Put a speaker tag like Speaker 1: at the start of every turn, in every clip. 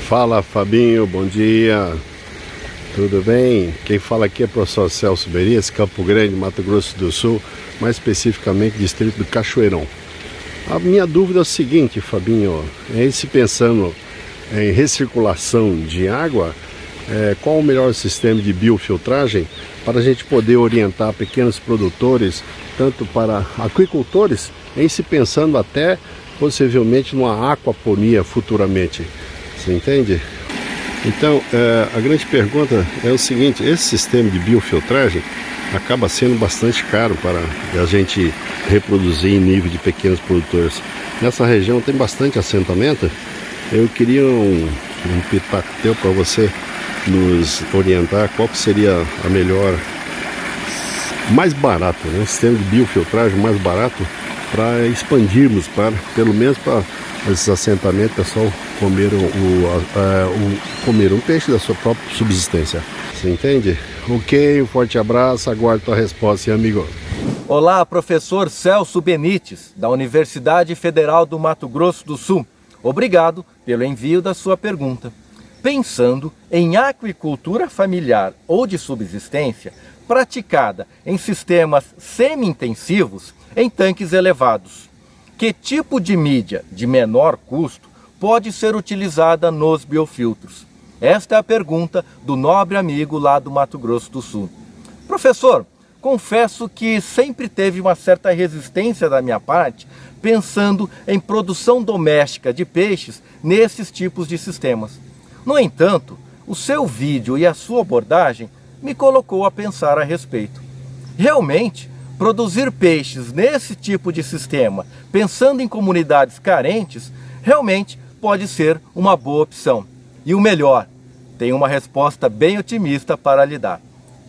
Speaker 1: Fala Fabinho, bom dia, tudo bem? Quem fala aqui é o professor Celso Berias, Campo Grande, Mato Grosso do Sul, mais especificamente distrito do Cachoeirão. A minha dúvida é o seguinte, Fabinho, se pensando em recirculação de água, qual o melhor sistema de biofiltragem para a gente poder orientar pequenos produtores, tanto para aquicultores, em se pensando até possivelmente numa aquaponia futuramente. Você entende? Então, a grande pergunta é o seguinte: esse sistema de biofiltragem acaba sendo bastante caro para a gente reproduzir em nível de pequenos produtores. Nessa região tem bastante assentamento. Eu queria um pitaco teu para você nos orientar qual que seria a melhor, mais barato, né? O sistema de biofiltragem mais barato para expandirmos, pelo menos para esses assentamentos, o pessoal comer um peixe da sua própria subsistência. Você entende? Ok, um forte abraço, aguardo tua resposta, amigo.
Speaker 2: Olá, professor Celso Benites, da Universidade Federal do Mato Grosso do Sul. Obrigado pelo envio da sua pergunta. Pensando em aquicultura familiar ou de subsistência, praticada em sistemas semi-intensivos em tanques elevados, que tipo de mídia de menor custo pode ser utilizada nos biofiltros? Esta é a pergunta do nobre amigo lá do Mato Grosso do Sul. Professor, confesso que sempre teve uma certa resistência da minha parte, pensando em produção doméstica de peixes nesses tipos de sistemas. No entanto, o seu vídeo e a sua abordagem me colocou a pensar a respeito. Realmente, produzir peixes nesse tipo de sistema, pensando em comunidades carentes, realmente pode ser uma boa opção. E o melhor, tem uma resposta bem otimista para lhe dar.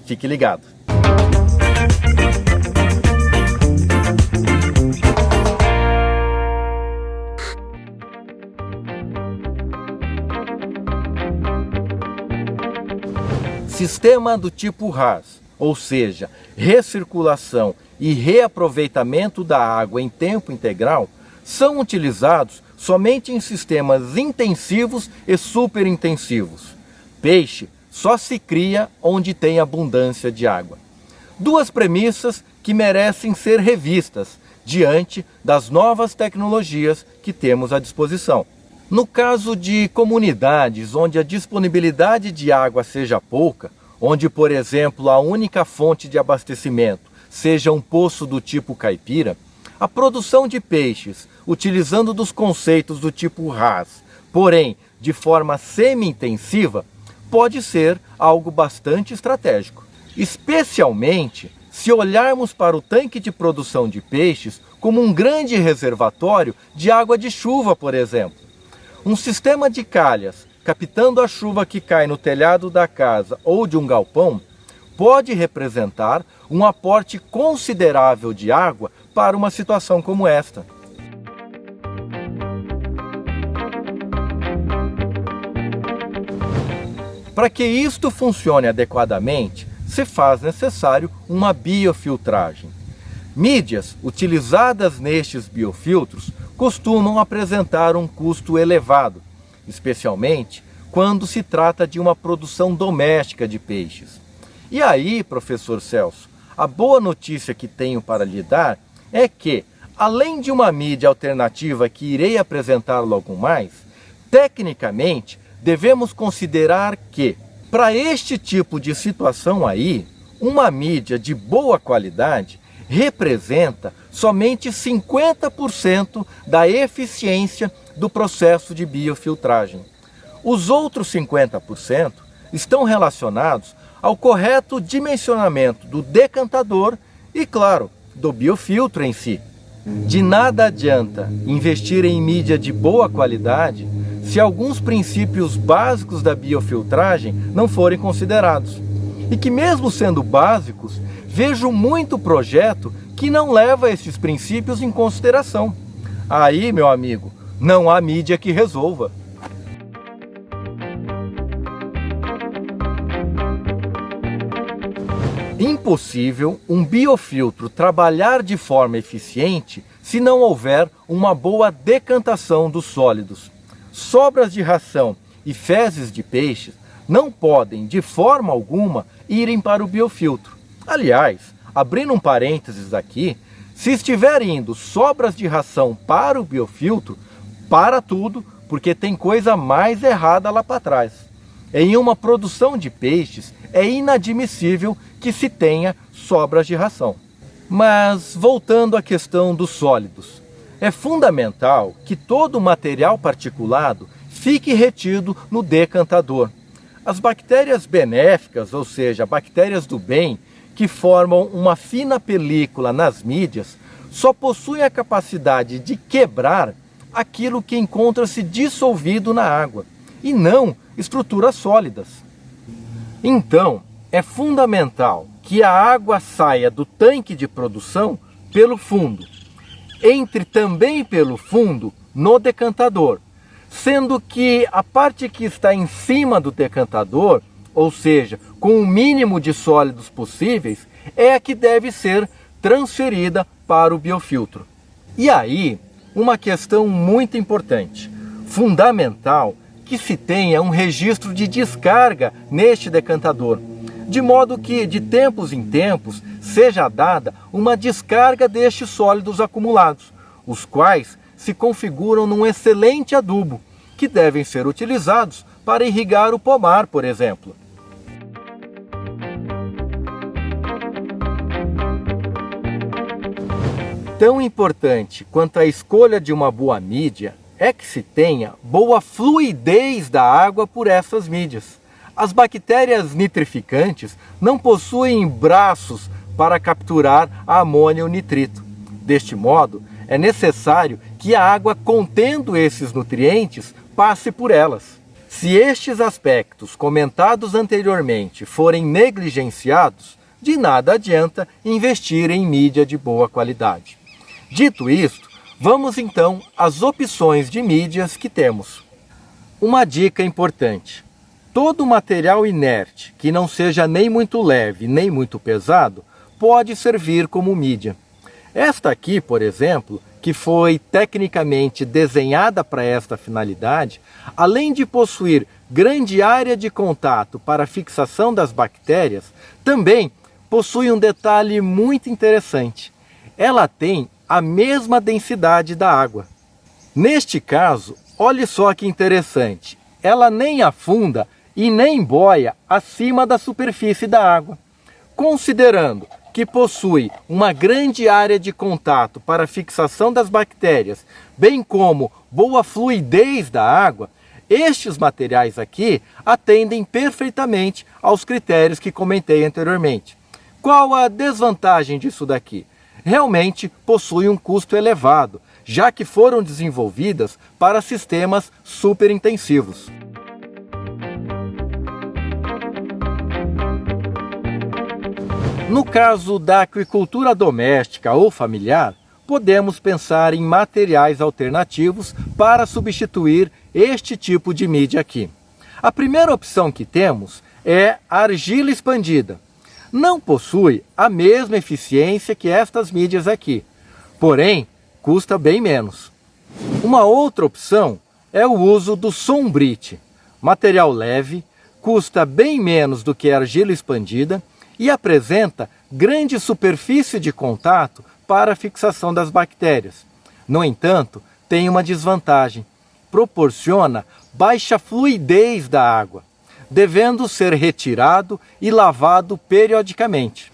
Speaker 2: Fique ligado. Sistema do tipo RAS, ou seja, recirculação e reaproveitamento da água em tempo integral, são utilizados somente em sistemas intensivos e superintensivos. Peixe só se cria onde tem abundância de água. Duas premissas que merecem ser revistas diante das novas tecnologias que temos à disposição. No caso de comunidades onde a disponibilidade de água seja pouca, onde, por exemplo, a única fonte de abastecimento seja um poço do tipo caipira, a produção de peixes, utilizando dos conceitos do tipo RAS, porém de forma semi-intensiva, pode ser algo bastante estratégico. Especialmente se olharmos para o tanque de produção de peixes como um grande reservatório de água de chuva, por exemplo. Um sistema de calhas, captando a chuva que cai no telhado da casa ou de um galpão, pode representar um aporte considerável de água para uma situação como esta. Para que isto funcione adequadamente, se faz necessário uma biofiltragem. Mídias utilizadas nestes biofiltros costumam apresentar um custo elevado, especialmente quando se trata de uma produção doméstica de peixes. E aí, professor Celso, a boa notícia que tenho para lhe dar é que, além de uma mídia alternativa que irei apresentar logo mais, tecnicamente devemos considerar que, para este tipo de situação aí, uma mídia de boa qualidade representa somente 50% da eficiência do processo de biofiltragem. Os outros 50% estão relacionados ao correto dimensionamento do decantador e, claro, do biofiltro em si. De nada adianta investir em mídia de boa qualidade se alguns princípios básicos da biofiltragem não forem considerados. E que, mesmo sendo básicos, vejo muito projeto que não leva esses princípios em consideração. Aí, meu amigo, não há mídia que resolva. Impossível um biofiltro trabalhar de forma eficiente se não houver uma boa decantação dos sólidos. Sobras de ração e fezes de peixes não podem, de forma alguma, irem para o biofiltro. Aliás, abrindo um parênteses aqui, se estiver indo sobras de ração para o biofiltro, para tudo, porque tem coisa mais errada lá para trás. Em uma produção de peixes, é inadmissível que se tenha sobras de ração. Mas, voltando à questão dos sólidos, é fundamental que todo o material particulado fique retido no decantador. As bactérias benéficas, ou seja, bactérias do bem, que formam uma fina película nas mídias, só possuem a capacidade de quebrar aquilo que encontra-se dissolvido na água, e não estruturas sólidas. Então, é fundamental que a água saia do tanque de produção pelo fundo, entre também pelo fundo no decantador, sendo que a parte que está em cima do decantador, ou seja, com o mínimo de sólidos possíveis, é a que deve ser transferida para o biofiltro. E aí, uma questão muito importante, fundamental, que se tenha um registro de descarga neste decantador, de modo que, de tempos em tempos, seja dada uma descarga destes sólidos acumulados, os quais se configuram num excelente adubo, que devem ser utilizados para irrigar o pomar, por exemplo. Tão importante quanto a escolha de uma boa mídia é que se tenha boa fluidez da água por essas mídias. As bactérias nitrificantes não possuem braços para capturar a amônia ou nitrito. Deste modo, é necessário que a água contendo esses nutrientes passe por elas. Se estes aspectos comentados anteriormente forem negligenciados, de nada adianta investir em mídia de boa qualidade. Dito isto, vamos então às opções de mídias que temos. Uma dica importante: todo material inerte, que não seja nem muito leve nem muito pesado, pode servir como mídia. Esta aqui, por exemplo, que foi tecnicamente desenhada para esta finalidade, além de possuir grande área de contato para a fixação das bactérias, também possui um detalhe muito interessante. Ela tem a mesma densidade da água. Neste caso, olhe só que interessante, ela nem afunda e nem boia acima da superfície da água. Considerando que possui uma grande área de contato para a fixação das bactérias, bem como boa fluidez da água, estes materiais aqui atendem perfeitamente aos critérios que comentei anteriormente. Qual a desvantagem disso daqui? Realmente possui um custo elevado, já que foram desenvolvidas para sistemas superintensivos. No caso da aquicultura doméstica ou familiar, podemos pensar em materiais alternativos para substituir este tipo de mídia aqui. A primeira opção que temos é a argila expandida. Não possui a mesma eficiência que estas mídias aqui, porém custa bem menos. Uma outra opção é o uso do sombrite, material leve, custa bem menos do que a argila expandida e apresenta grande superfície de contato para a fixação das bactérias. No entanto, tem uma desvantagem: proporciona baixa fluidez da água, devendo ser retirado e lavado periodicamente.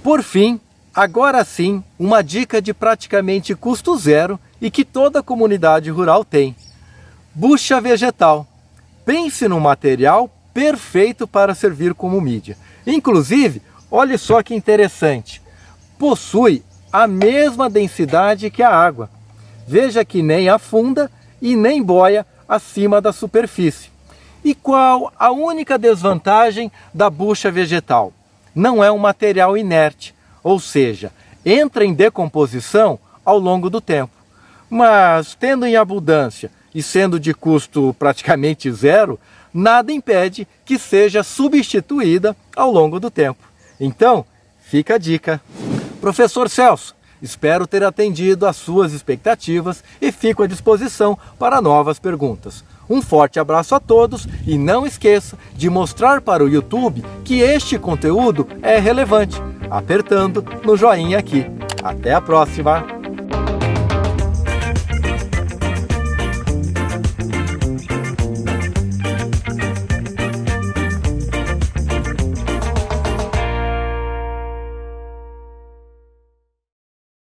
Speaker 2: Por fim, agora sim, uma dica de praticamente custo zero e que toda a comunidade rural tem: bucha vegetal. Pense num material perfeito para servir como mídia. Inclusive, olhe só que interessante, possui a mesma densidade que a água. Veja que nem afunda e nem boia acima da superfície. E qual a única desvantagem da bucha vegetal? Não é um material inerte, ou seja, entra em decomposição ao longo do tempo. Mas, tendo em abundância e sendo de custo praticamente zero, nada impede que seja substituída ao longo do tempo. Então, fica a dica. Professor Celso, espero ter atendido às suas expectativas e fico à disposição para novas perguntas. Um forte abraço a todos e não esqueça de mostrar para o YouTube que este conteúdo é relevante, apertando no joinha aqui. Até a próxima!